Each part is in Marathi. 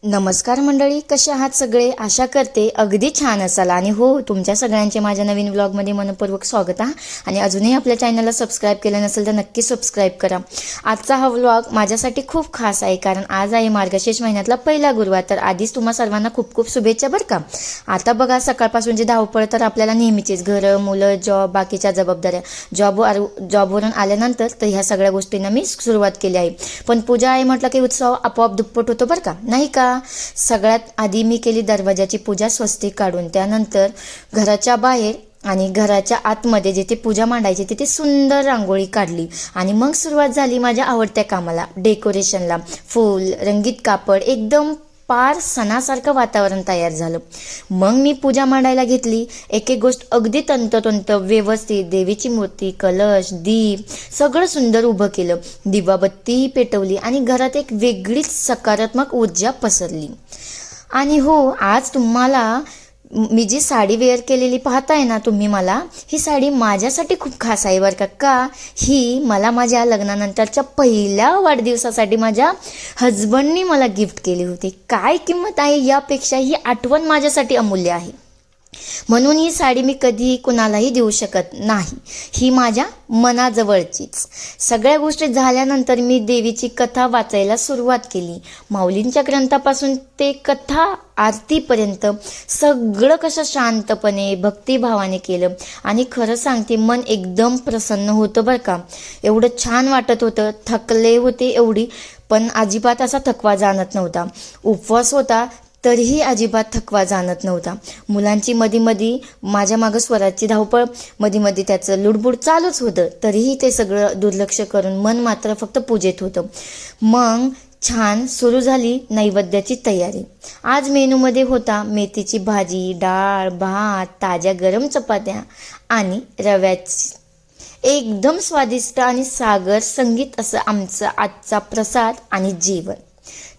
नमस्कार मंडळी, कसे आहात सगळे? आशा करते अगदी छान असाल. आणि हो, तुमच्या सगळ्यांचे माझ्या नवीन व्लॉगमध्ये मनपूर्वक स्वागत आहे. आणि अजूनही आपल्या चॅनलला सबस्क्राईब केलं नसेल तर नक्की सबस्क्राईब करा. आजचा हा व्लॉग माझ्यासाठी खूप खास आहे, कारण आज आहे मार्गशीर्ष महिन्यातला पहिला गुरुवार. तर आधीच तुम्हा सर्वांना खूप खूप शुभेच्छा बरं का. आता बघा, सकाळपासून जी धावपळ तर आपल्याला नेहमीचीच, घरं, मुलं, जॉब, बाकीच्या जबाबदाऱ्या. जॉबवरून आल्यानंतर तर ह्या सगळ्या गोष्टींना मी सुरुवात केली आहे. पण पूजा आहे म्हटलं की उत्सव आपोआप दुप्पट होतो बरं का, नाही का. सगळ्यात आधी मी केली दरवाजाची पूजा स्वस्तिक काढून. त्यानंतर घराच्या बाहेर आणि घराच्या आतमध्ये जिथे पूजा मांडायची तिथे सुंदर रांगोळी काढली. आणि मग सुरुवात झाली माझ्या आवडत्या कामाला, डेकोरेशनला. फूल, रंगीत कापड, एकदम पार सणासारखं वातावरण तयार झालं. मग मी पूजा मांडायला घेतली. एक एक गोष्ट अगदी तंतोतंत व्यवस्थित, देवीची मूर्ती, कलश, दीप सगळं सुंदर उभं केलं. दिवाबत्तीही पेटवली आणि घरात एक वेगळीच सकारात्मक ऊर्जा पसरली. आणि हो, आज तुम्हाला मी जी साडी वेअर केलेली पाहताय ना तुम्ही मला, ही साडी माझ्यासाठी खूप खास आहे बरं का. ही मला माझ्या लग्नानंतरच्या पहिल्या वाढदिवसासाठी माझ्या हजबंडनी मला गिफ्ट केली होती. काय किंमत आहे यापेक्षा ही आठवण माझ्यासाठी अमूल्य आहे. म्हणून ही साडी मी कधीही कुणालाही देऊ शकत नाही. ही माझ्या मनाजवळचीच. सगळ्या गोष्टी झाल्यानंतर मी देवीची कथा वाचायला सुरुवात केली. माऊलींच्या ग्रंथापासून ते कथा आरतीपर्यंत सगळं कसं शांतपणे भक्तिभावाने केलं. आणि खरं सांगते, मन एकदम प्रसन्न होतं बरं का. एवढं छान वाटत होतं. थकले होते एवढी, पण अजिबात असा थकवा जाणत नव्हता. उपवास होता तरीही अजिबात थकवा जाणत नव्हता. मुलांची मधी माझ्या मागं स्वराची धावपळ, मधी त्याचं लुडबुड चालूच होतं. तरीही ते सगळं दुर्लक्ष करून मन मात्र फक्त पूजेत होतं. मग छान सुरू झाली नैवेद्याची तयारी. आज मेनूमध्ये होता मेथीची भाजी, डाळ, भात, ताज्या गरम चपात्या आणि रव्याची एकदम स्वादिष्ट आणि सागर संगीत असं आमचा आजचा प्रसाद आणि जेवण.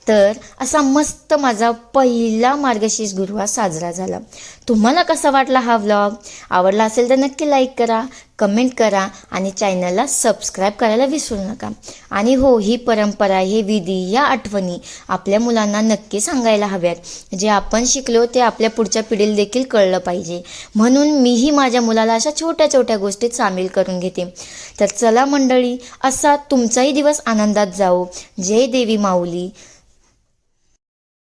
तर असा मस्त माझा पहिला मार्गशीर्ष गुरुवार साजरा झाला. तुम्हाला कसा वाटला हा व्लॉग? आवडला असेल तर नक्की लाईक करा, कमेंट करा आणि चॅनलला सबस्क्राईब करायला विसरू नका. आणि हो, ही परंपरा, हे विधी, या आठवणी आपल्या मुलांना नक्की सांगायला हव्यात. जे आपण शिकलो ते आपल्या पुढच्या पिढीला देखील कळलं पाहिजे. म्हणून मीही माझ्या मुलाला अशा छोट्या छोट्या गोष्टीत सामील करून घेते. तर चला मंडळी, असा तुमचाही दिवस आनंदात जाओ. जय देवी माऊली.